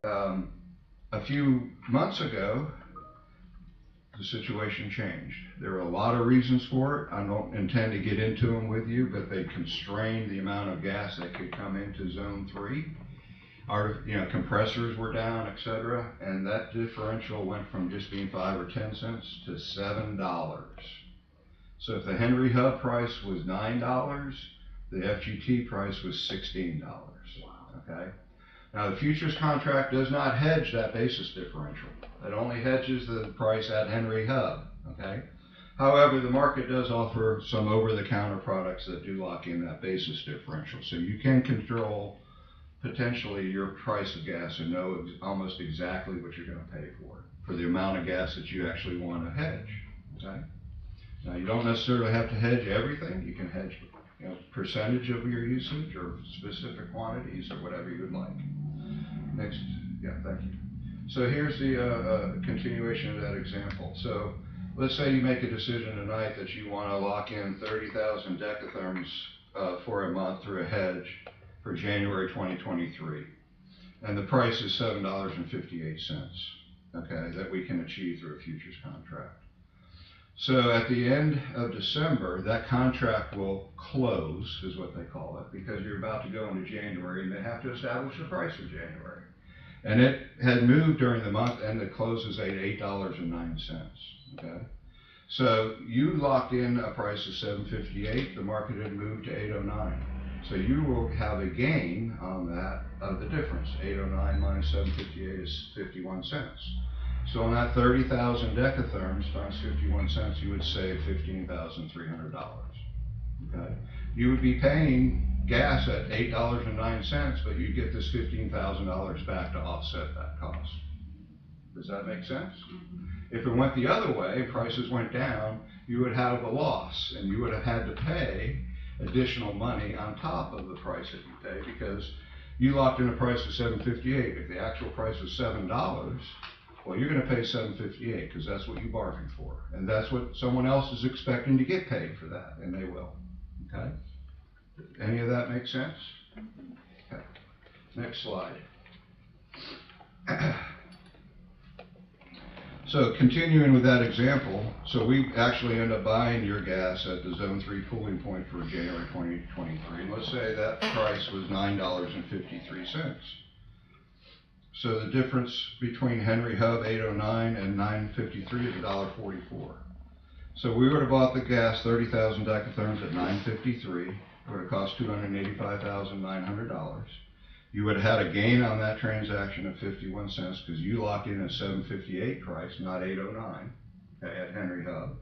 A few months ago, the situation changed. There are a lot of reasons for it. I don't intend to get into them with you, but they constrained the amount of gas that could come into Zone 3. Our, compressors were down, etc., and that differential went from just being 5 or 10 cents to $7. So if the Henry Hub price was $9, the FGT price was $16. Okay. Now, the futures contract does not hedge that basis differential. It only hedges the price at Henry Hub, okay? However, the market does offer some over-the-counter products that do lock in that basis differential. So you can control potentially your price of gas and know almost exactly what you're going to pay for the amount of gas that you actually want to hedge, okay? Now, you don't necessarily have to hedge everything. You can hedge percentage of your usage or specific quantities or whatever you would like. Next, yeah, thank you. So here's the continuation of that example. So let's say you make a decision tonight that you want to lock in 30,000 decatherms for a month through a hedge for January 2023. And the price is $7.58, okay, that we can achieve through a futures contract. So at the end of December, that contract will close, is what they call it, because you're about to go into January and they have to establish a price for January. And it had moved during the month and it closes at $8.09, okay? So you locked in a price of $7.58, the market had moved to $8.09. So you will have a gain on that of the difference. $8.09 minus $7.58 is 51 cents. So on that 30,000 decatherms times 51 cents, you would save $15,300, okay? You would be paying gas at $8.09, but you get this $15,000 back to offset that cost. Does that make sense? If it went the other way, prices went down, you would have a loss, and you would have had to pay additional money on top of the price that you pay because you locked in a price of $7.58. If the actual price was $7, well, you're going to pay $7.58 because that's what you bargained for, and that's what someone else is expecting to get paid for that, and they will. Okay. Any of that make sense? Okay. Next slide. So continuing with that example, so we actually end up buying your gas at the Zone 3 pooling point for January 2023. And let's say that price was $9.53. So the difference between Henry Hub 809 and 953 is $1.44. So we would have bought the gas 30,000 decatherms at 953. It would have cost $285,900. You would have had a gain on that transaction of 51 cents because you locked in a 758 price, not 809 at Henry Hub.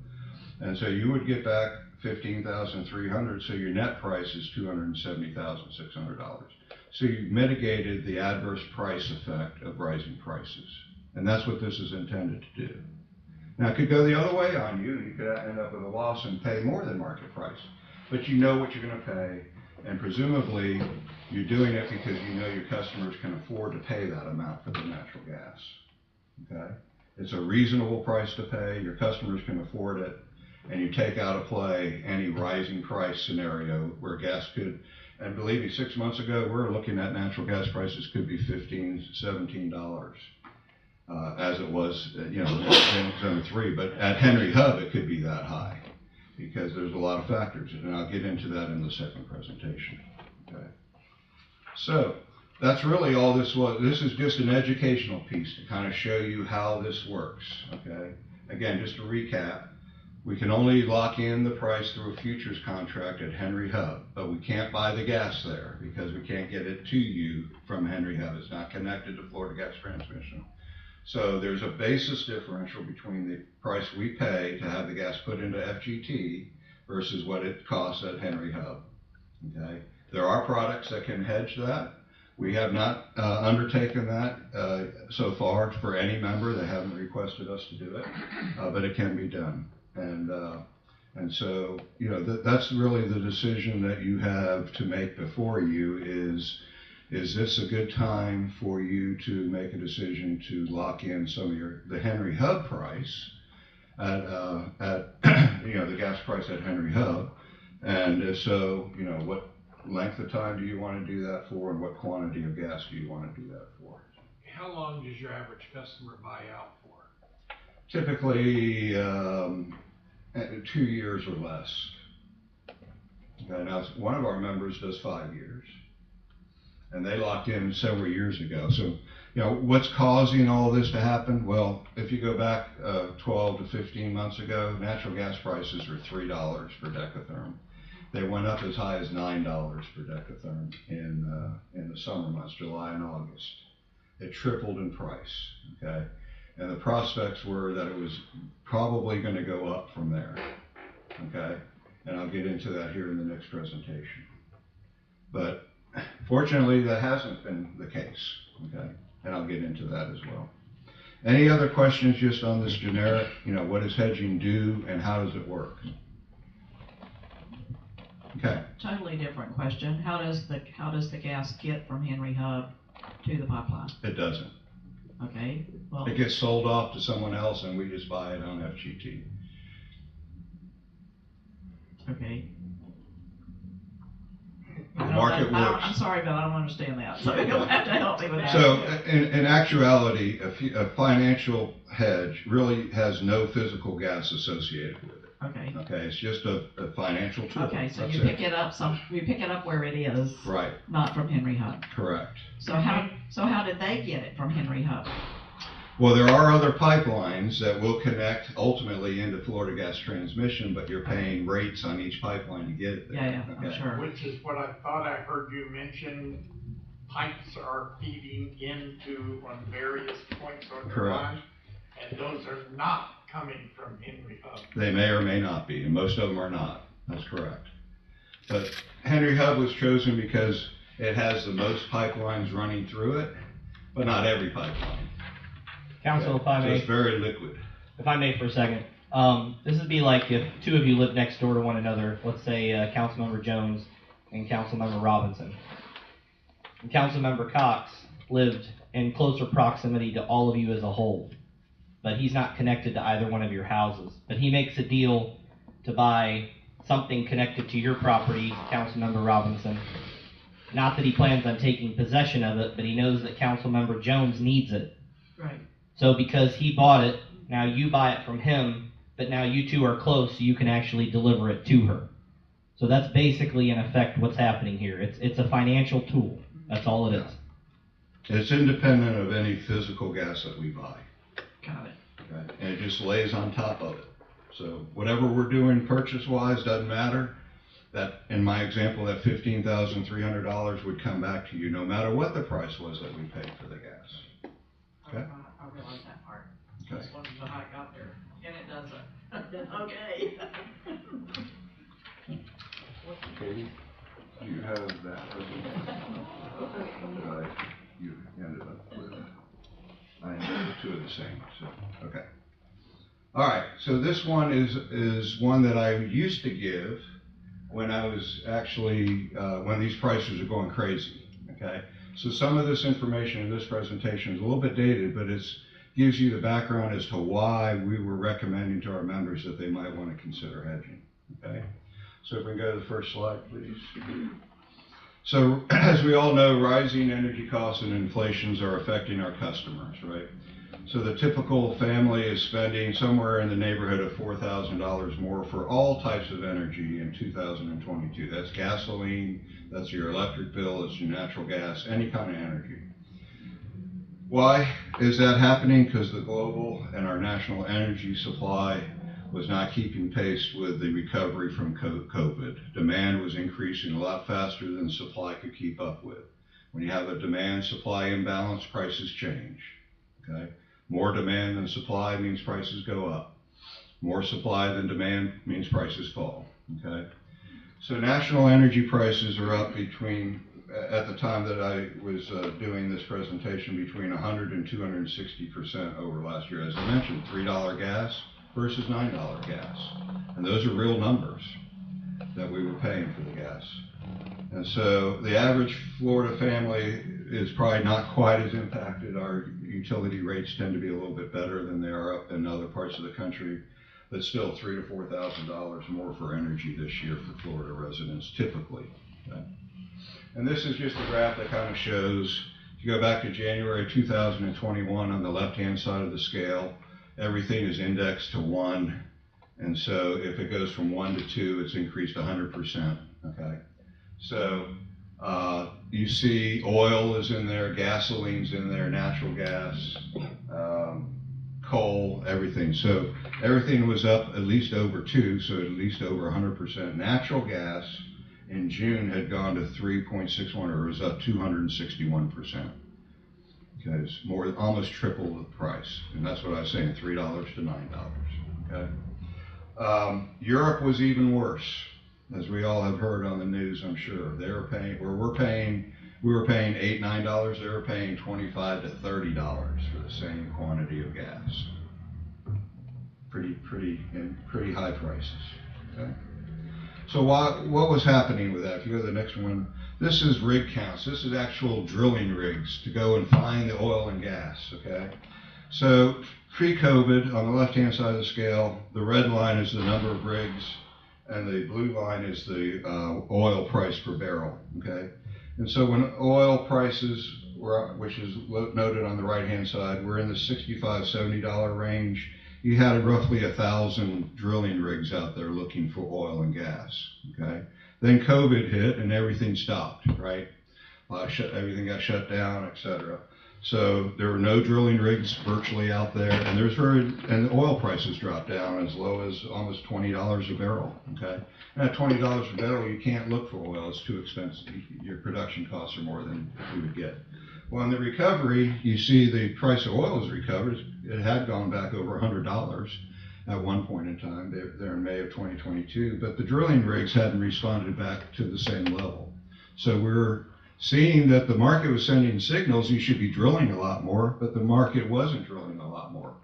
And so you would get back 15,300, so your net price is $270,600. So you mitigated the adverse price effect of rising prices. And that's what this is intended to do. Now, it could go the other way on you. You could end up with a loss and pay more than market price. But you know what you're going to pay, and presumably you're doing it because you know your customers can afford to pay that amount for the natural gas. Okay? It's a reasonable price to pay. Your customers can afford it, and you take out of play any rising price scenario where gas could, and believe me, 6 months ago, we were looking at natural gas prices could be $15, $17. As it was, in Zone 3, but at Henry Hub, it could be that high because there's a lot of factors, and I'll get into that in the second presentation. Okay. So that's really all this was. This is just an educational piece to kind of show you how this works. Okay. Again, just to recap, we can only lock in the price through a futures contract at Henry Hub, but we can't buy the gas there because we can't get it to you from Henry Hub. It's not connected to Florida Gas Transmission. So there's a basis differential between the price we pay to have the gas put into FGT versus what it costs at Henry Hub. Okay. There are products that can hedge that. We have not undertaken that so far for any member. They haven't requested us to do it, but it can be done. And so, that's really the decision that you have to make before you is this a good time for you to make a decision to lock in some of the Henry Hub price at the gas price at Henry Hub, and if so, what length of time do you want to do that for, and what quantity of gas do you want to do that for? how long does your average customer buy out for? Typically, 2 years or less. Okay, now, one of our members does 5 years, and they locked in several years ago. So, you know, what's causing all this to happen? Well, if you go back 12 to 15 months ago, natural gas prices were $3 per decatherm. They went up as high as $9 per decatherm in the summer months, July and August. It tripled in price, okay? And the prospects were that it was probably going to go up from there, okay? And I'll get into that here in the next presentation. But fortunately, that hasn't been the case, okay? And I'll get into that as well. Any other questions just on this generic, you know, what does hedging do and how does it work? Okay. Totally different question. How does the gas get from Henry Hub to the pipeline? It doesn't. Okay. Well, It gets sold off to someone else and we just buy it on FGT. okay. The market works. I'm sorry, but I don't understand that. So you'll have to help me with that. So in actuality, a financial hedge really has no physical gas associated with it. Okay. Okay, it's just a financial tool. Okay, so That's you pick it up where it is. Right. Not from Henry Hub. Correct. So how did they get it from Henry Hub? Well, there are other pipelines that will connect ultimately into Florida Gas Transmission, but you're paying rates on each pipeline to get it there. Yeah, I'm sure. Which is what I thought I heard you mention, pipes are feeding into on various points on the Correct. line, and those are not coming from Henry Hub. They may or may not be, and most of them are not. That's correct. But Henry Hub was chosen because it has the most pipelines running through it, but not every pipeline. Council, Okay. if I So may, it's very liquid. if I may for a second, this would be like if two of you lived next door to one another. Let's say Councilmember Jones and Councilmember Robinson. And Councilmember Cox lived in closer proximity to all of you as a whole, but he's not connected to either one of your houses. But he makes a deal to buy something connected to your property, Councilmember Robinson. Not that he plans on taking possession of it, but he knows that Councilmember Jones needs it. Right. So because he bought it, now you buy it from him, but now you two are close, so you can actually deliver it to her. So that's basically, in effect, what's happening here. It's a financial tool. That's all it is. It's independent of any physical gas that we buy. Got it. Okay? And it just lays on top of it. So whatever we're doing purchase-wise doesn't matter. That, in my example, that $15,300 would come back to you no matter what the price was that we paid for the gas. Okay. I realize that part. Okay. Just wanted to know how it got there. And it doesn't. Okay. Katie, do you have that? You ended up with, I ended up with two of the same, so, okay. All right, so this one is one that I used to give when I was actually, when these prices are going crazy, okay? So some of this information in this presentation is a little bit dated, but it gives you the background as to why we were recommending to our members that they might want to consider hedging, okay? So if we can go to the first slide, please. So as we all know, rising energy costs and inflations are affecting our customers, right? So the typical family is spending somewhere in the neighborhood of $4,000 more for all types of energy in 2022. That's gasoline, that's your electric bill, it's your natural gas, any kind of energy. Why is that happening? Because the global and our national energy supply was not keeping pace with the recovery from COVID. Demand was increasing a lot faster than supply could keep up with. When you have a demand-supply imbalance, prices change, okay? More demand than supply means prices go up. More supply than demand means prices fall, okay? So national energy prices are up between, at the time that I was doing this presentation, between 100 and 260% over last year. As I mentioned, $3 gas versus $9 gas. And those are real numbers that we were paying for the gas. And so the average Florida family is probably not quite as impacted. Our utility rates tend to be a little bit better than they are up in other parts of the country, but still $3,000 to $4,000 more for energy this year for Florida residents typically. Okay? And this is just a graph that kind of shows If you go back to January 2021 on the left-hand side of the scale, everything is indexed to 1. And so if it goes from 1 to 2, it's increased 100%, okay? So you see oil is in there, gasoline's in there, natural gas, coal, everything. So everything was up at least over 2, so at least over 100%. Natural gas in June had gone to 3.61, or it was up 261%. Okay, it's more, almost triple the price. And that's what I was saying, $3 to $9, okay? Europe was even worse, as we all have heard on the news, I'm sure. They were paying, we were paying $8, $9, they were paying $25 to $30 for the same quantity of gas. Pretty high prices, okay? So what was happening with that? If you go to the next one, this is rig counts. This is actual drilling rigs to go and find the oil and gas, okay? So pre-COVID, on the left-hand side of the scale, the red line is the number of rigs, and the blue line is the oil price per barrel, okay? And so when oil prices were, which is noted on the right-hand side, were in the $65, $70 range, you had roughly 1,000 drilling rigs out there looking for oil and gas, okay? Then COVID hit and everything stopped, right? Everything got shut down, etc. So there were no drilling rigs virtually out there, and and the oil prices dropped down as low as almost $20 a barrel, okay? And at $20 a barrel, you can't look for oil, it's too expensive. Your production costs are more than you would get. Well, in the recovery, you see the price of oil has recovered. It had gone back over $100 at one point in time, there in May of 2022, but the drilling rigs hadn't responded back to the same level. So we're seeing that the market was sending signals you should be drilling a lot more, but the market wasn't drilling a lot more.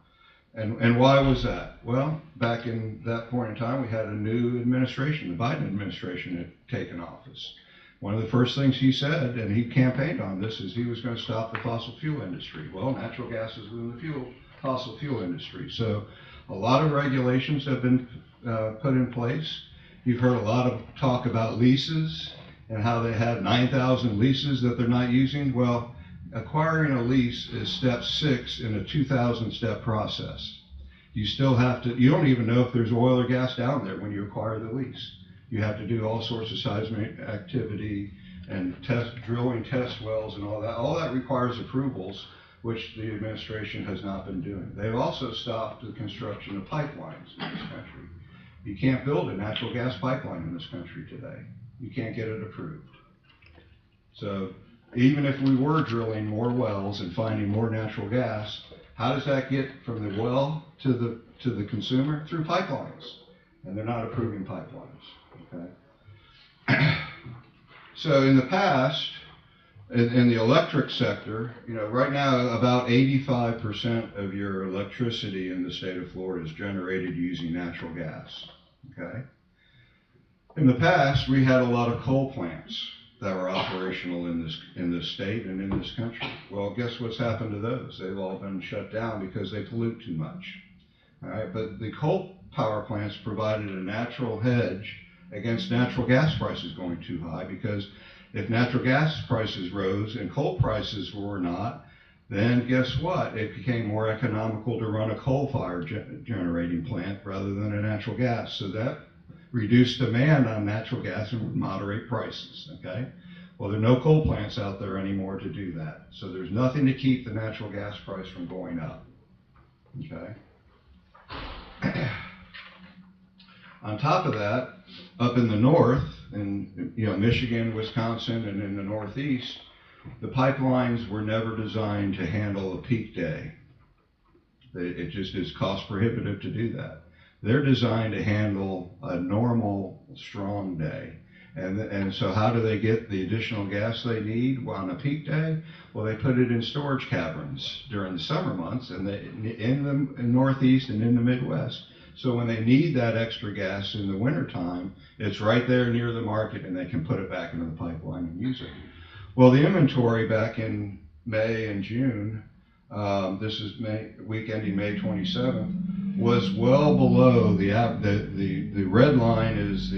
And why was that? Well, back in that point in time, we had a new administration. The Biden administration had taken office. One of the first things he said, and he campaigned on this, is he was going to stop the fossil fuel industry. Well, natural gas is in the fossil fuel industry. So a lot of regulations have been put in place. You've heard a lot of talk about leases and how they have 9,000 leases that they're not using. Well, acquiring a lease is step 6 in a 2,000-step process. You still have to, you don't even know if there's oil or gas down there when you acquire the lease. You have to do all sorts of seismic activity and drilling test wells and all that. All that requires approvals, which the administration has not been doing. They've also stopped the construction of pipelines in this country. You can't build a natural gas pipeline in this country today. You can't get it approved. So even if we were drilling more wells and finding more natural gas, how does that get from the well to the consumer? Through pipelines. And they're not approving pipelines. Okay. So in the past, in the electric sector, you know, right now about 85% of your electricity in the state of Florida is generated using natural gas. Okay. In the past, we had a lot of coal plants that were operational in this state and in this country. Well, guess what's happened to those? They've all been shut down because they pollute too much. All right, but the coal power plants provided a natural hedge against natural gas prices going too high, because if natural gas prices rose and coal prices were not, then guess what? It became more economical to run a coal-fired generating plant rather than a natural gas. So that reduced demand on natural gas and would moderate prices, okay? Well, there are no coal plants out there anymore to do that. So there's nothing to keep the natural gas price from going up, okay? On top of that, up in the north, in Michigan, Wisconsin, and in the Northeast, the pipelines were never designed to handle a peak day. It just is cost prohibitive to do that. They're designed to handle a normal, strong day. And so how do they get the additional gas they need on a peak day? Well, they put it in storage caverns during the summer months and in the Northeast and in the Midwest. So when they need that extra gas in the wintertime, it's right there near the market and they can put it back into the pipeline and use it. Well, the inventory back in May and June, this is week ending May 27th, was well below the red line is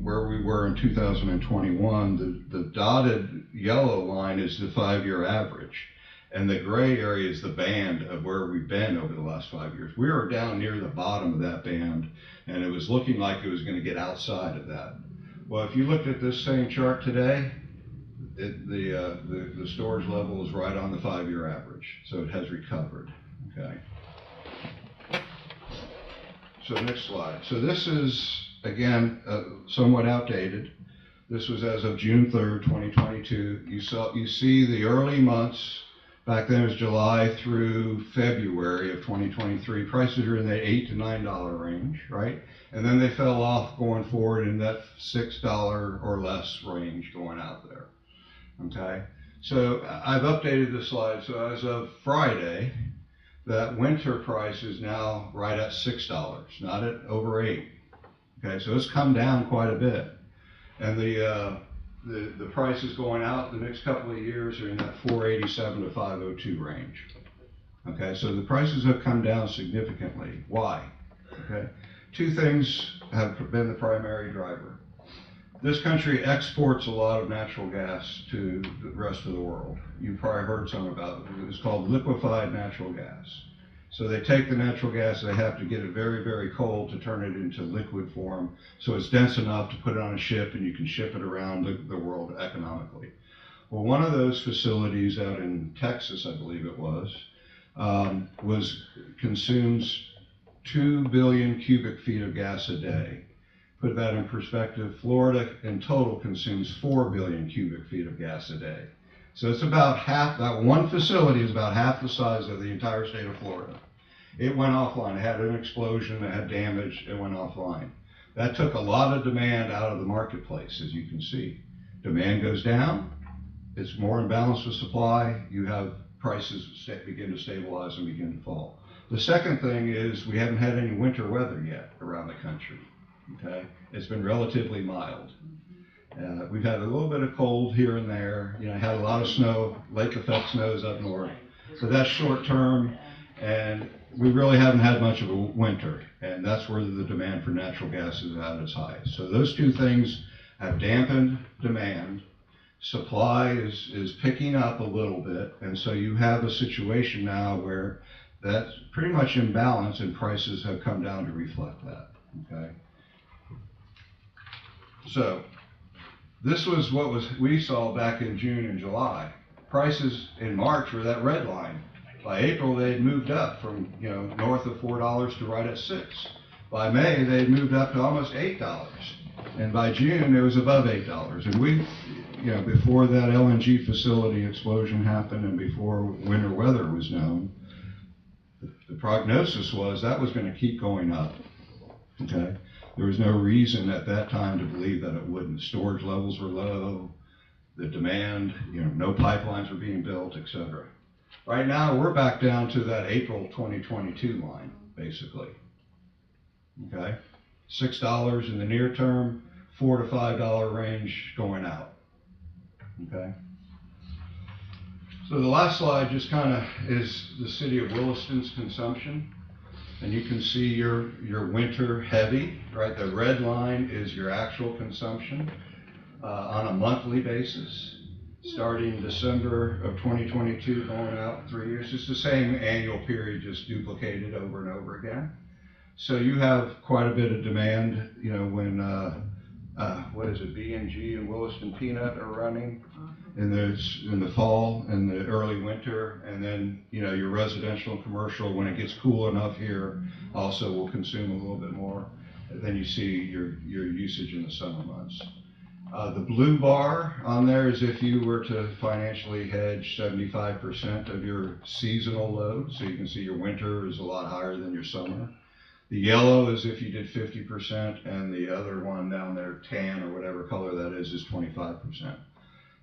where we were in 2021. The dotted yellow line is the 5-year average. And the gray area is the band of where we've been over the last 5 years. We were down near the bottom of that band, and it was looking like it was going to get outside of that. Well, if you looked at this same chart today, the storage level is right on the 5-year average, so it has recovered. Okay. So next slide. So this is, again, somewhat outdated. This was as of June 3rd, 2022. You see the early months. Back then it was July through February of 2023. Prices are in the $8 to $9 range, right? And then they fell off going forward in that $6 or less range going out there. Okay? So I've updated this slide. So as of Friday, that winter price is now right at $6, not at over $8. Okay, so it's come down quite a bit. And the prices going out the next couple of years are in that 487 to 502 range. Okay, so the prices have come down significantly. Why? Okay, two things have been the primary driver. This country exports a lot of natural gas to the rest of the world. You've probably heard some about it. It's called liquefied natural gas. So they take the natural gas, they have to get it very, very cold to turn it into liquid form, so it's dense enough to put it on a ship and you can ship it around the world economically. Well, one of those facilities out in Texas, I believe it was consumes 2 billion cubic feet of gas a day. Put that in perspective, Florida in total consumes 4 billion cubic feet of gas a day. So it's about half, that one facility is about half the size of the entire state of Florida. It went offline, it had an explosion, it had damage, it went offline. That took a lot of demand out of the marketplace, as you can see. Demand goes down, it's more in balance with supply, you have prices begin to stabilize and begin to fall. The second thing is we haven't had any winter weather yet around the country, okay? It's been relatively mild. We've had a little bit of cold here and there. You know, had a lot of snow, lake effect snows up north. So that's short term, and we really haven't had much of a winter, and that's where the demand for natural gas is at its highest. So those two things have dampened demand. Supply is picking up a little bit, and so you have a situation now where that's pretty much in balance, and prices have come down to reflect that, okay? So this was what we saw back in June and July. Prices in March were that red line. By April, they had moved up from, you know, north of $4 to right at $6. By May, they had moved up to almost $8. And by June, it was above $8. And we, you know, before that LNG facility explosion happened and before winter weather was known, the prognosis was that was going to keep going up, okay? There was no reason at that time to believe that it wouldn't. Storage levels were low, the demand, you know, no pipelines were being built, etc. Right now, we're back down to that April 2022 line, basically. Okay? $6 in the near term, $4 to $5 range going out. Okay? So the last slide just kind of is the city of Williston's consumption. And you can see your winter heavy, right? The red line is your actual consumption on a monthly basis, starting December of 2022, going out 3 years. It's the same annual period, just duplicated over and over again. So you have quite a bit of demand, you know, when, what is it, B&G and Williston Peanut are running in the fall and the early winter, and then, you know, your residential and commercial, when it gets cool enough here, also will consume a little bit more. And then you see your usage in the summer months. The blue bar on there is if you were to financially hedge 75% of your seasonal load, so you can see your winter is a lot higher than your summer. The yellow is if you did 50%, and the other one down there, tan or whatever color that is 25%.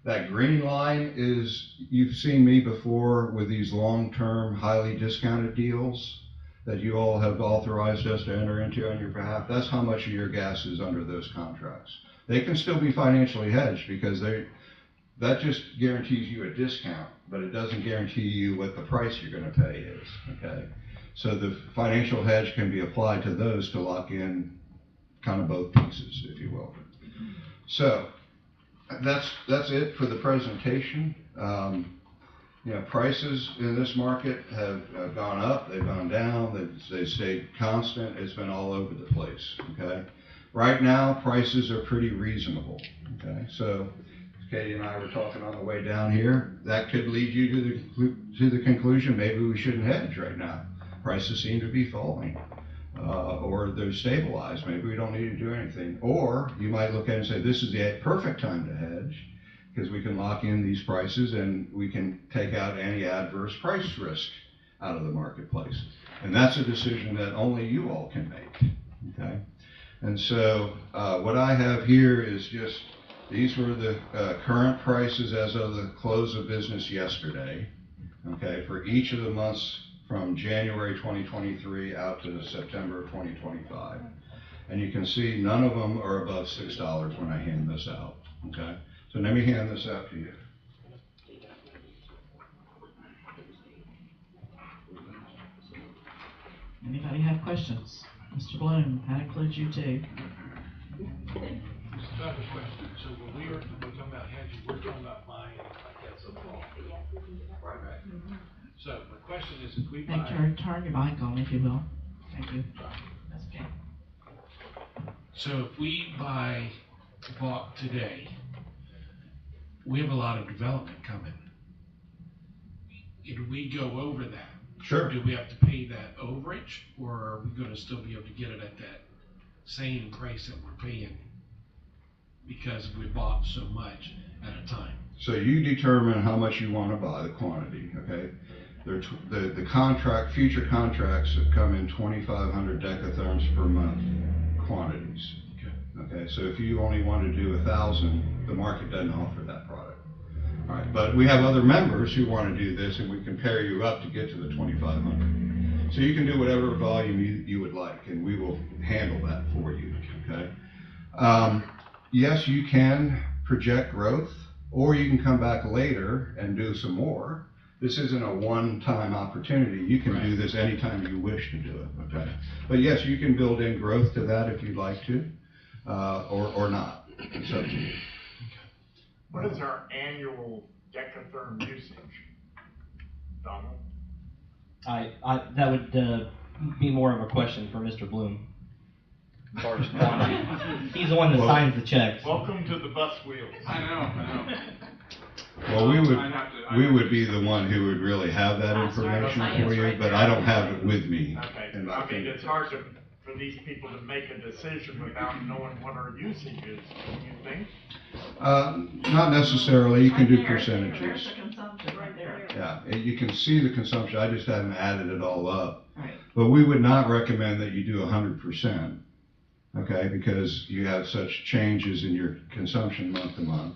That green line is, you've seen me before with these long-term, highly discounted deals that you all have authorized us to enter into on your behalf. That's how much of your gas is under those contracts. They can still be financially hedged because that just guarantees you a discount, but it doesn't guarantee you what the price you're going to pay is, okay? So the financial hedge can be applied to those to lock in kind of both pieces, if you will. So That's it for the presentation. Prices in this market have gone up, they've gone down, they've stayed constant, it's been all over the place, okay? Right now, prices are pretty reasonable, okay? So Katie and I were talking on the way down here, that could lead you to the conclusion maybe we shouldn't hedge right now. Prices seem to be falling, or they're stabilized, maybe we don't need to do anything. Or you might look at it and say, this is the perfect time to hedge, because we can lock in these prices and we can take out any adverse price risk out of the marketplace. And that's a decision that only you all can make, okay? And so what I have here is just, these were the current prices as of the close of business yesterday, okay, for each of the months from January 2023 out to September 2025. And you can see none of them are above $6 when I hand this out, okay? So let me hand this out to you. Anybody have questions? Mr. Bloom, that includes you too. So I have a question. So when we're talking about hedging, we're talking about buying like that's a fall. Right. So my question is, if we buy. Turn your mic on if you will. Thank you. That's okay. So if we bought today, we have a lot of development coming. If we go over that, Sure. do we have to pay that overage, or are we gonna still be able to get it at that same price that we're paying because we bought so much at a time? So you determine how much you want to buy, the quantity, okay? The future contracts have come in 2,500 decatherms per month quantities. Okay, so if you only want to do 1,000, the market doesn't offer that product. All right, but we have other members who want to do this, and we can pair you up to get to the 2,500. So you can do whatever volume you would like, and we will handle that for you, okay? Yes, you can project growth, or you can come back later and do some more. This isn't a one-time opportunity. You can do this anytime you wish to do it, okay? But yes, you can build in growth to that if you'd like to. Or not. It's up to you. What is our annual decatherm usage, Donald? That would be more of a question for Mr. Bloom. As far as quantity. He's the one that signs the checks. Welcome to the bus wheels. I know. Well, we would be the one who would really have that information for you, but I don't have it with me. Okay, in my I mean, it's fingertips. hard for these people to make a decision without knowing what our usage is, don't you think? Not necessarily, you can do Right there. There's percentages. the consumption right there. Yeah, you can see the consumption, I just haven't added it all up. Right. But we would not recommend that you do 100%, okay, because you have such changes in your consumption month to month.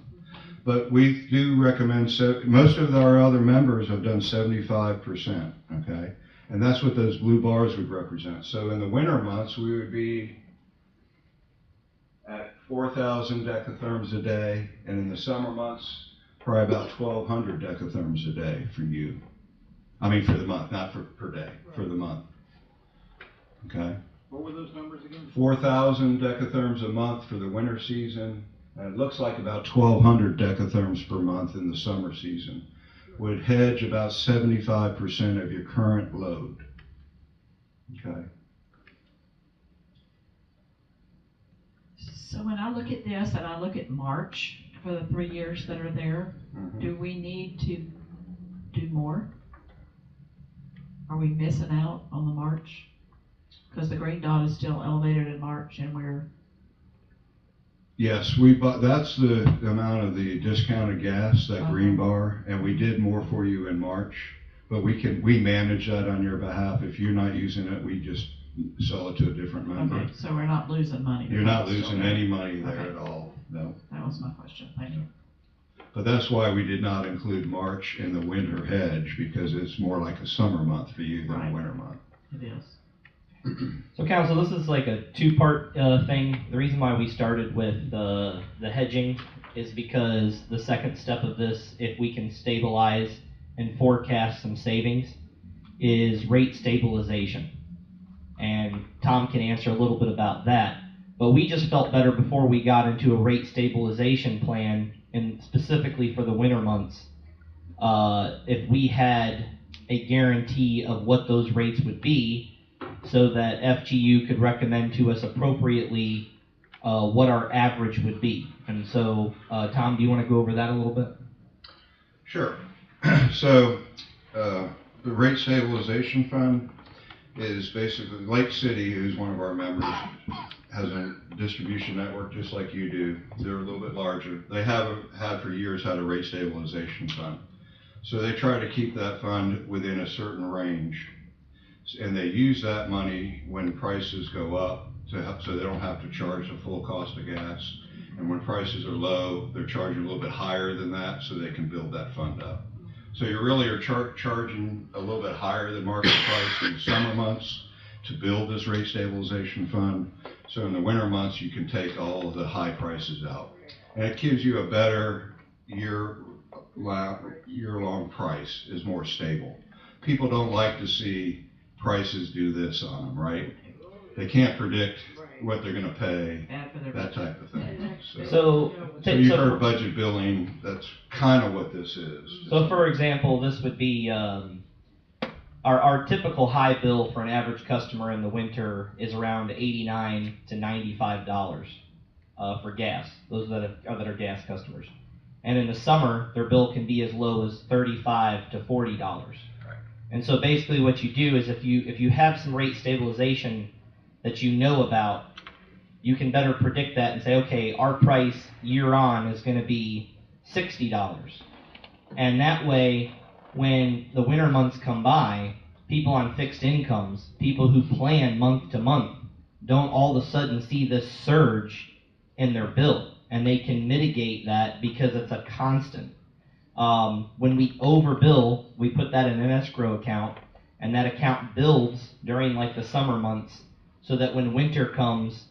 But we do recommend, most of our other members have done 75%, okay? And that's what those blue bars would represent. So in the winter months, we would be at 4,000 decatherms a day, and in the summer months, probably about 1,200 decatherms a day for you. I mean, for the month, not per day, for the month. Okay? What were those numbers again? 4,000 decatherms a month for the winter season, and it looks like about 1,200 decatherms per month in the summer season. Would hedge about 75% of your current load. Okay? So when I look at this and I look at March for the 3 years that are there, Mhm. do we need to do more? Are we missing out on the March? Because the green dot is still elevated in March and we're, Yes, that's the amount of the discounted gas, that green bar, and we did more for you in March. But we manage that on your behalf. If you're not using it, we just sell it to a different member. okay, so we're not losing money. You're not because it's losing still there. any money there Okay. at all, no. That was my question, thank you. But that's why we did not include March in the winter hedge, because it's more like a summer month for you than a Right. winter month. It is. So council, this is like a two-part thing. The reason why we started with the hedging is because the second step of this, if we can stabilize and forecast some savings, is rate stabilization. And Tom can answer a little bit about that. But we just felt better before we got into a rate stabilization plan and specifically for the winter months, if we had a guarantee of what those rates would be, so that FGU could recommend to us appropriately what our average would be. And so, Tom, do you want to go over that a little bit? Sure. So, the rate stabilization fund is basically, Lake City, who's one of our members, has a distribution network just like you do. They're a little bit larger. They have had for years had a rate stabilization fund. So they try to keep that fund within a certain range. And they use that money when prices go up to help, so they don't have to charge the full cost of gas. And when prices are low, they're charging a little bit higher than that so they can build that fund up. So you really are charging a little bit higher than market price in the summer months to build this rate stabilization fund. So in the winter months, you can take all of the high prices out. And it gives you a better year-long price, is more stable. People don't like to see prices do this on them, right? They can't predict what they're gonna pay, Bad for their that type of thing. So you heard budget billing, that's kind of what this is. So for example, this would be, our typical high bill for an average customer in the winter is around $89 to $95 for gas, those that are gas customers. And in the summer, their bill can be as low as $35 to $40. Right. And so basically what you do is if you have some rate stabilization that you know about, you can better predict that and say, okay, our price year on is going to be $60. And that way, when the winter months come by, people on fixed incomes, people who plan month to month, don't all of a sudden see this surge in their bill. And they can mitigate that because it's a constant. When we overbill, we put that in an escrow account, and that account builds during like the summer months, so that when winter comes,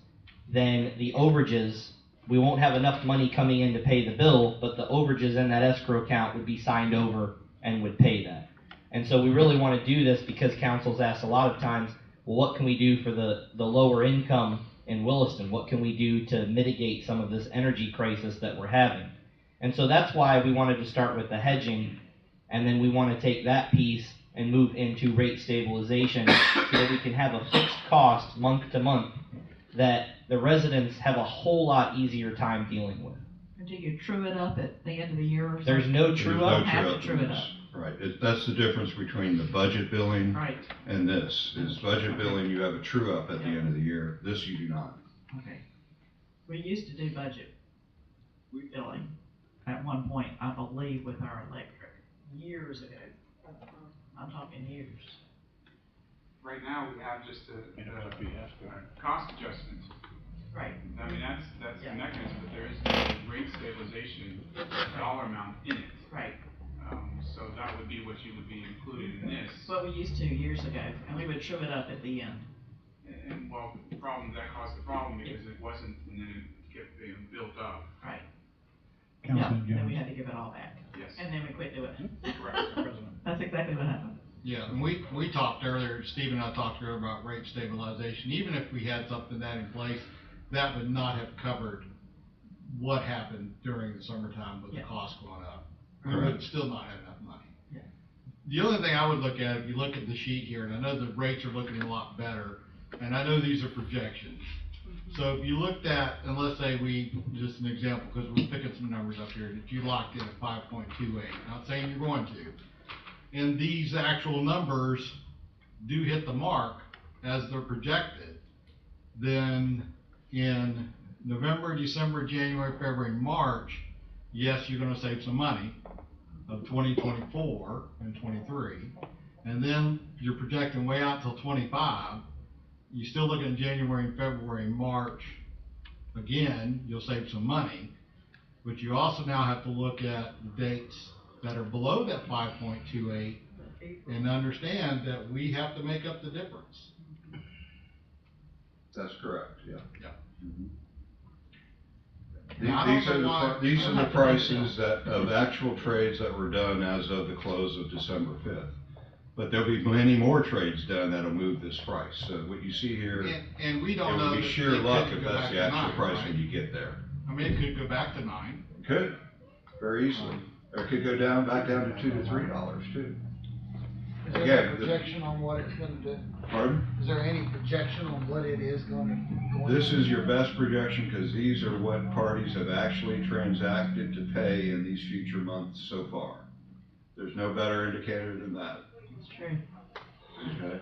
then the overages, we won't have enough money coming in to pay the bill, but the overages in that escrow account would be signed over and would pay that. And so we really want to do this because council's asked a lot of times, well, what can we do for the lower income in Williston? What can we do to mitigate some of this energy crisis that we're having? And so that's why we wanted to start with the hedging, and then we want to take that piece and move into rate stabilization so that we can have a fixed cost month to month that the residents have a whole lot easier time dealing with. Do you true it up at the end of the year or something? There's no true There's up. no Have to in true it this. up. Right, that's the difference between the budget billing Right, and this. Is budget billing, you have a true up at the end of the year. This you do not. okay. We used to do budget billing at one point, I believe, with our electric, years ago. I'm talking years. Right now, we have just a cost adjustment. Right. I mean, that's the Yeah. mechanism, but there is no rate stabilization dollar amount in it. Right. So that would be what you would be included in this. What we used to years ago, and we would true it up at the end. And well, the problem, that caused the problem because it wasn't, and then it kept being built up. Right. Councilman Yeah, then we Jones. had to give it all back. Yes. And then we quit doing it. Correct. That's exactly what happened. Yeah, and we talked earlier, Steve and I talked earlier about rate stabilization. Even if we had something that in place, that would not have covered what happened during the summertime with the Yeah. cost going up. We Correct. would still not have enough money. Yeah. The other thing I would look at, if you look at the sheet here, and I know the rates are looking a lot better, and I know these are projections. So if you looked at, and let's say just an example, because we're picking some numbers up here, that you locked in at 5.28, not saying you're going to. And these actual numbers do hit the mark as they're projected, then in November, December, January, February, March, yes, you're gonna save some money of 2024 and 23. And then you're projecting way out till 25. You still look at January and February and March, again, you'll save some money. But you also now have to look at the dates that are below that 5.28 and understand that we have to make up the difference. That's correct, yeah. Yeah. Mhm. Now, I don't These are know the, why- these are the prices of actual trades that were done as of the close of December 5th. But there'll be many more trades done that'll move this price. So what you see here, And we it don't know. would be that sheer it luck could if go that's back the to actual 9, price right? when you get there. I mean, it could go back to 9. Could. very easily. Or it could go down, back down to $2 to $3 too. Is there Again, a projection on what it's gonna do? Pardon? Is there any projection on what it is gonna? This is your best projection because these are what parties have actually transacted to pay in these future months so far. There's no better indicator than that, It's true. okay?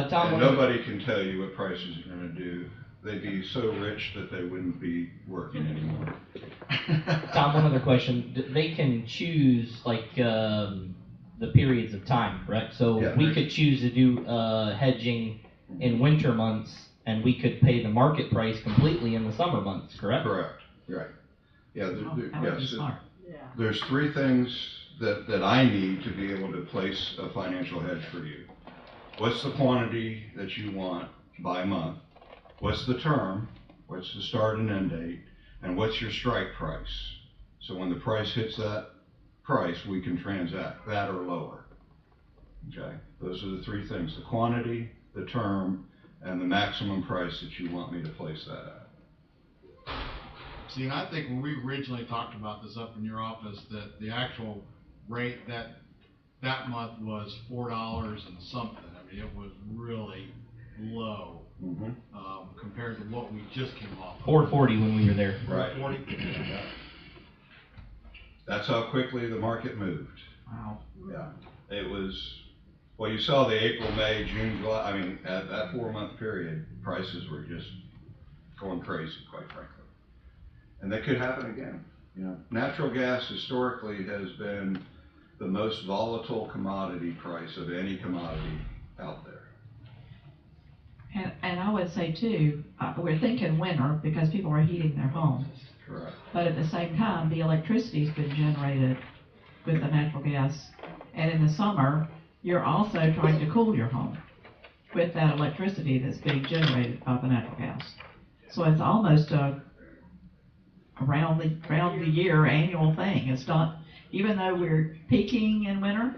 Tom, And nobody can tell you what prices are gonna do. They'd be so rich that they wouldn't be working anymore. Tom, one other question. They can choose like the periods of time, correct? So Yeah, we there's- could choose to do hedging in winter months, and we could pay the market price completely in the summer months, correct? Correct, right. Yeah, That would be yes, smart. there's three things that I need to be able to place a financial hedge for you. What's the quantity that you want by month? What's the term? What's the start and end date? And what's your strike price? So when the price hits that price, we can transact that or lower. Okay, those are the three things: the quantity, the term, and the maximum price that you want me to place that at. See, and I think when we originally talked about this up in your office, that the actual rate that month was $4 and something. I mean, it was really low, Mm-hmm. compared to what we just came off of. 440 when we were there. Right. 40. That's how quickly the market moved. Wow. Yeah, it was, well, you saw the April, May, June, July, I mean, at that 4-month period, prices were just going crazy, quite frankly. And that could happen again, you know. Natural gas historically has been the most volatile commodity price of any commodity out there. And I would say too, we're thinking winter because people are heating their homes. Correct. But at the same time, the electricity's been generated with the natural gas. And in the summer, you're also trying to cool your home with that electricity that's being generated by the natural gas. So it's almost a round the year annual thing. It's not, even though we're peaking in winter,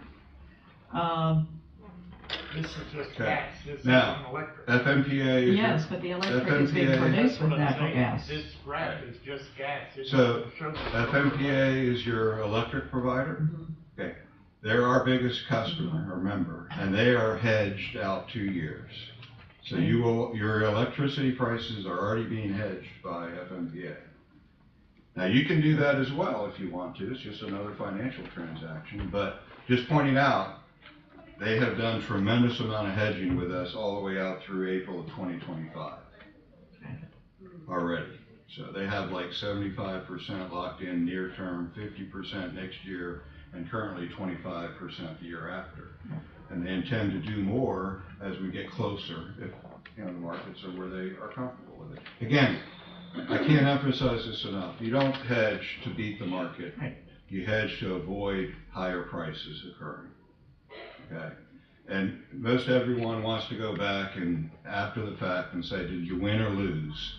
This is just Okay. gas, this Now, isn't electric. FMPA is yes, but the electric is being FMPA produced That's with what I'm natural saying. gas. This graph is just gas. It So, doesn't show the- FMPA is your electric provider. Okay, they're our biggest customer or member, and they are hedged out 2 years. So your electricity prices are already being hedged by FMPA. Now, you can do that as well if you want to, it's just another financial transaction, but just pointing out, they have done tremendous amount of hedging with us all the way out through April of 2025 already. So they have like 75% locked in near term, 50% next year, and currently 25% the year after. And they intend to do more as we get closer, if, you know, the markets are where they are comfortable with it. Again, I can't emphasize this enough. You don't hedge to beat the market. Right. You hedge to avoid higher prices occurring. Okay? And most everyone wants to go back and after the fact and say, did you win or lose?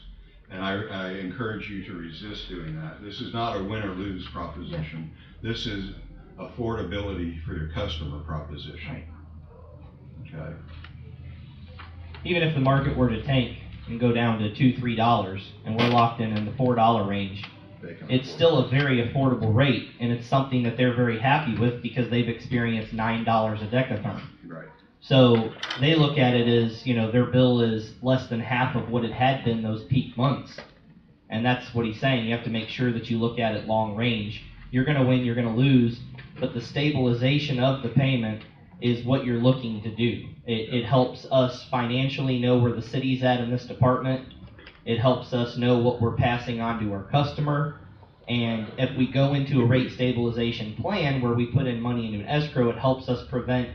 And I encourage you to resist doing that. This is not a win or lose proposition. This is affordability for your customer proposition. Right. Okay? Even if the market were to tank and go down to $2-3, and we're locked in the $4 range, They can it's afford still a very affordable rate, and it's something that they're very happy with because they've experienced $9 a decatherm. it. Right. So they look at it as, you know, their bill is less than half of what it had been those peak months. And that's what he's saying. You have to make sure that you look at it long range. You're going to win, you're going to lose, but the stabilization of the payment is what you're looking to do. It helps us financially know where the city's at in this department. It helps us know what we're passing on to our customer. And if we go into a rate stabilization plan where we put in money into an escrow, it helps us prevent,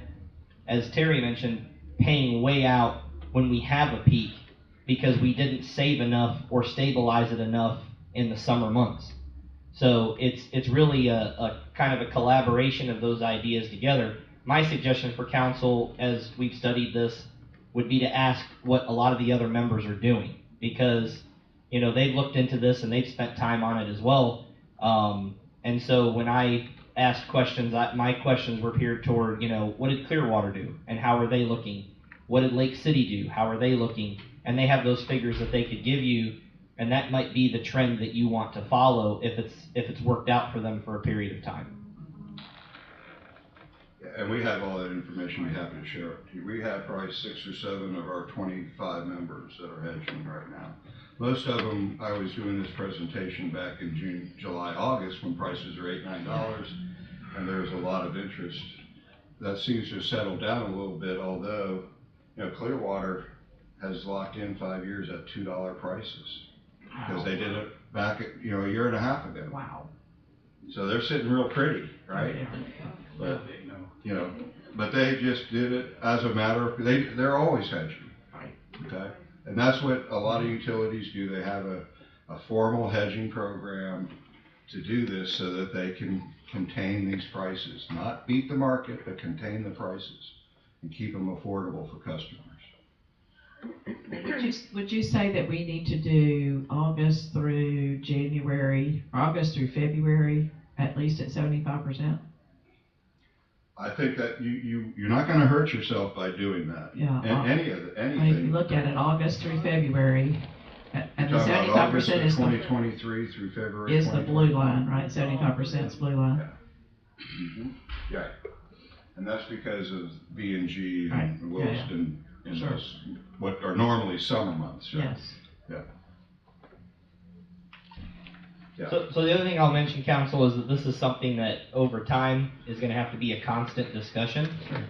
as Terry mentioned, paying way out when we have a peak because we didn't save enough or stabilize it enough in the summer months. So it's really a kind of a collaboration of those ideas together. My suggestion for council, as we've studied this, would be to ask what a lot of the other members are doing, because, you know, they've looked into this and they've spent time on it as well. And so when I asked questions, my questions were geared toward, you know, what did Clearwater do and how are they looking? What did Lake City do? How are they looking? And they have those figures that they could give you And that might be the trend that you want to follow if it's worked out for them for a period of time. And we have all that information, we're happy to share it. We have probably 6 or 7 of our 25 members that are hedging right now. Most of them, I was doing this presentation back in June, July, August, when prices are $8, $9, and there's a lot of interest. That seems to have settled down a little bit, although, Clearwater has locked in 5 years at $2 prices. Because they did it back, a year and a half ago. Wow. So they're sitting real pretty, right? But, but they just did it as a matter of, they're always hedging. Right. Okay? And that's what a lot of utilities do. They have a formal hedging program to do this so that they can contain these prices. Not beat the market, but contain the prices and keep them affordable for customers. Would you say that we need to do August through February, at least at 75%? I think that you're not gonna hurt yourself by doing that. Yeah. Anything. If you look at it, August through February, and the 75% is 2023 through February. is the blue line, right? 75% is blue line. Mm-hmm. Yeah. And that's because of B&G Right. and Williston in Sure. those, what are normally summer months. Yeah. Yes. Yeah. Yeah. So the other thing I'll mention, council, is that this is something that over time is going to have to be a constant discussion.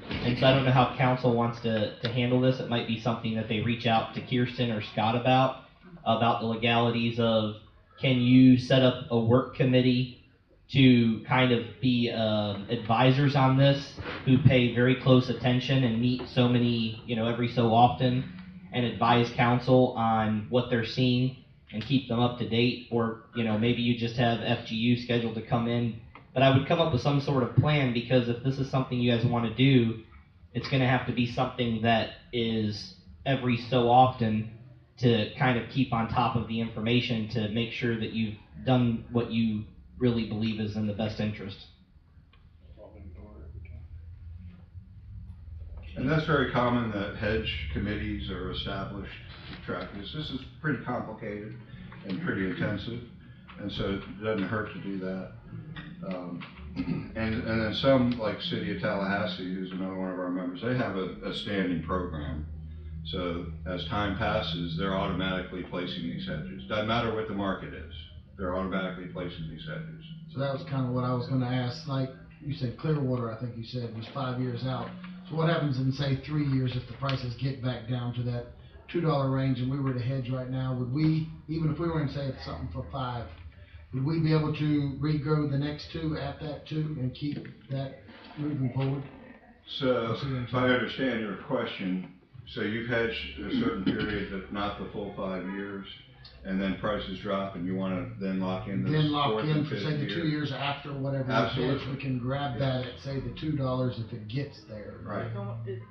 And so I don't know how council wants to handle this. It might be something that they reach out to Kirsten or Scott about the legalities of, can you set up a work committee to kind of be advisors on this, who pay very close attention and meet so many, every so often, and advise council on what they're seeing and keep them up to date. Or maybe you just have FGU scheduled to come in. But I would come up with some sort of plan, because if this is something you guys want to do, it's going to have to be something that is every so often, to kind of keep on top of the information, to make sure that you've done what you really believe is in the best interest. And that's very common, that hedge committees are established to track this. This is pretty complicated and pretty intensive, and so it doesn't hurt to do that. And then some, like City of Tallahassee, who's another one of our members, they have a standing program. So as time passes, they're automatically placing these hedges. Doesn't matter what the market is, they're automatically placing these hedges. So that was kind of what I was gonna ask, like, you said Clearwater, I think you said, was 5 years out. So what happens in, say, 3 years if the prices get back down to that $2 range and we were to hedge right now? Would we, even if we were in, say, it's something for 5, would we be able to regrow the next 2 at that 2 and keep that moving forward? So if I understand your question, so you've hedged a certain period, but not the full 5 years, and then prices drop and you want to then lock in this Then lock fourth in and for, fifth say, the year? 2 years after whatever we Absolutely. hedge, we can grab that at, say, the $2 if it gets there. Right.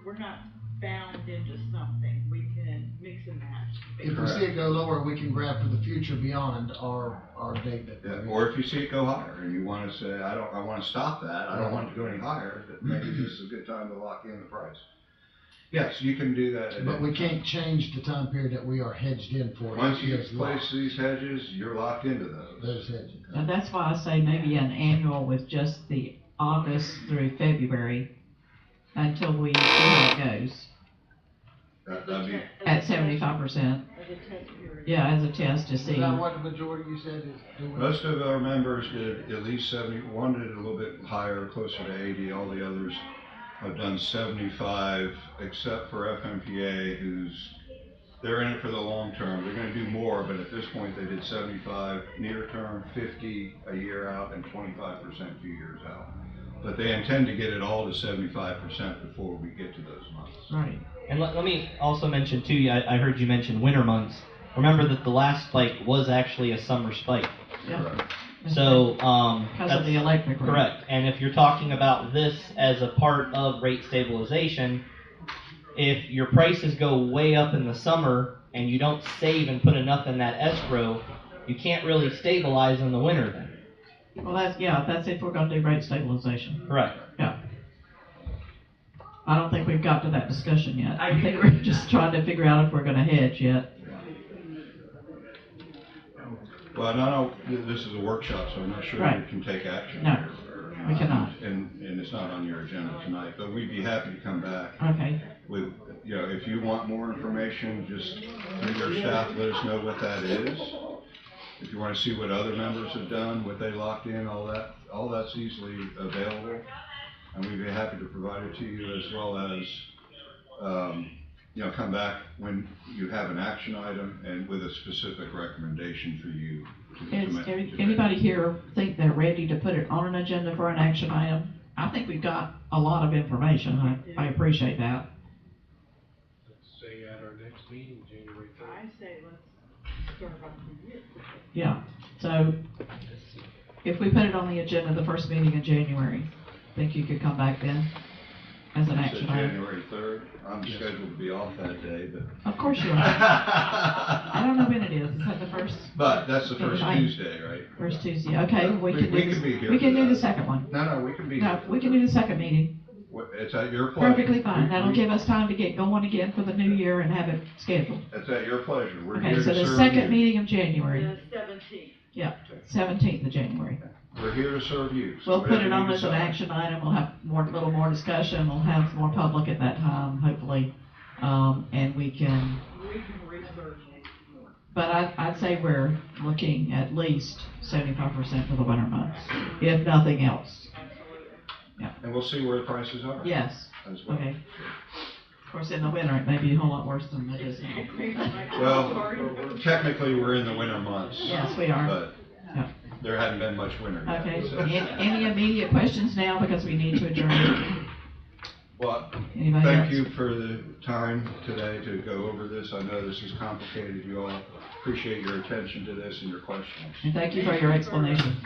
We're not bound into something, we can mix and match. If we Correct. see it go lower, we can grab for the future beyond our date that. Yeah, or if you see it go higher and you want to say, I want to stop that, I don't want it to go any higher, but maybe this is a good time to lock in the price. Yes, you can do that. at But any we time. can't change the time period that we are hedged in for. Once you It's place locked. these hedges, you're locked into those. Those hedges. And that's why I say maybe an annual with just the August through February until we see how it goes That'd be, at 75%. As a test period. Yeah, as a test to Is see. that what the majority you said is doing? most of our members did at least 70, one did a little bit higher, closer to 80, all the others have done 75, except for FMPA, they're in it for the long term. They're gonna do more, but at this point, they did 75 near term, 50 a year out, and 25% 2 years out. But they intend to get it all to 75% before we get to those months. Right. And let me also mention too, I heard you mention winter months. Remember that the last spike was actually a summer spike. Yeah. Correct. So, Because of the electric rate. correct. And if you're talking about this as a part of rate stabilization, if your prices go way up in the summer and you don't save and put enough in that escrow, you can't really stabilize in the winter then. Well, that's if we're gonna do rate stabilization. Correct. Yeah. I don't think we've got to that discussion yet. I think we're just trying to figure out if we're gonna hedge yet. Well, and I know this is a workshop, so I'm not sure Right. we can take action. No, here, we cannot. And it's not on your agenda tonight, but we'd be happy to come back Okay, with, you know, if you want more information, just through your staff, let us know what that is. If you wanna see what other members have done, what they locked in, all that's easily available. And we'd be happy to provide it to you, as well as, you know, come back when you have an action item and with a specific recommendation for you. to anybody here think they're ready to put it on an agenda for an action item? I think we've got a lot of information, I appreciate that. Let's say at our next meeting, January third. I say let's start off the year. Yeah, so if we put it on the agenda, the first meeting in January, think you could come back then as an So action item? January 3rd, I'm scheduled to be off that day, but. Of course you are. I don't know when it is, is that the first, But that's the first Right. Tuesday, right? first Tuesday? Okay, we can We do can be this, here we can for do the that. second one. No, we can be. No, we can do the second meeting, It's at your pleasure. perfectly fine, that'll We- give us time to get going again for the new year and have it scheduled. It's at your pleasure. We're Okay, here so to the serve second you. meeting of January, The 17th. 17th of January. We're here to serve you. So We'll put whatever it on you as an decide. action item, we'll have little more discussion, we'll have more public at that time, hopefully. And we can, We can research more. but I'd say we're looking at least 75% for the winter months, if nothing else. And we'll see where the prices are. Yes, As well. okay. Of course, in the winter, it may be a whole lot worse than it is now. Well, technically, we're in the winter months. Yes, we are. But Yeah. there hadn't been much winter yet. Okay, so. any immediate questions now, because we need to adjourn? Well, Anybody thank else? you for the time today to go over this. I know this is complicated. You all appreciate your attention to this and your questions. And thank you for your explanation.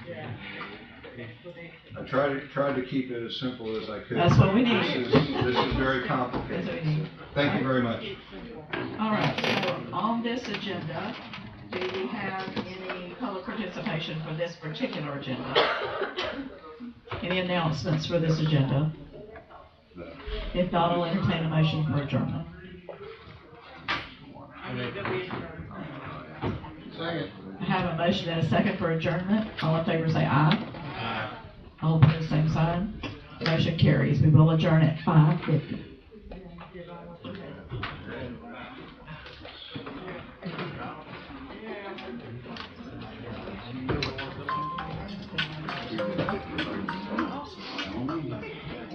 I tried to keep it as simple as I could. That's what we need. This is very That's complicated. what we need. Thank you very much. All right, so on this agenda, do we have any public participation for this particular agenda? Any announcements for this agenda? If not, I'll entertain a motion for adjournment. I need to be Second. I have a motion and a second for adjournment. All in favor say aye. All opposed, same sign. Motion carries. We will adjourn at 5:50.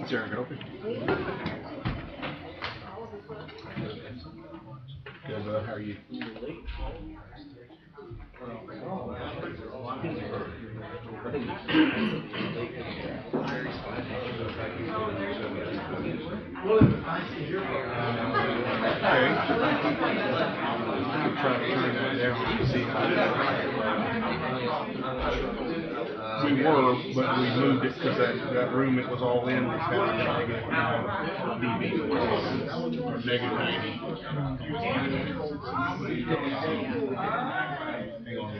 Is there an open? Good, how are you? I'm trying to turn that down to see how we were, but we moved it because that room it was all in was down at negative 9 dB, or negative 90. Hang on.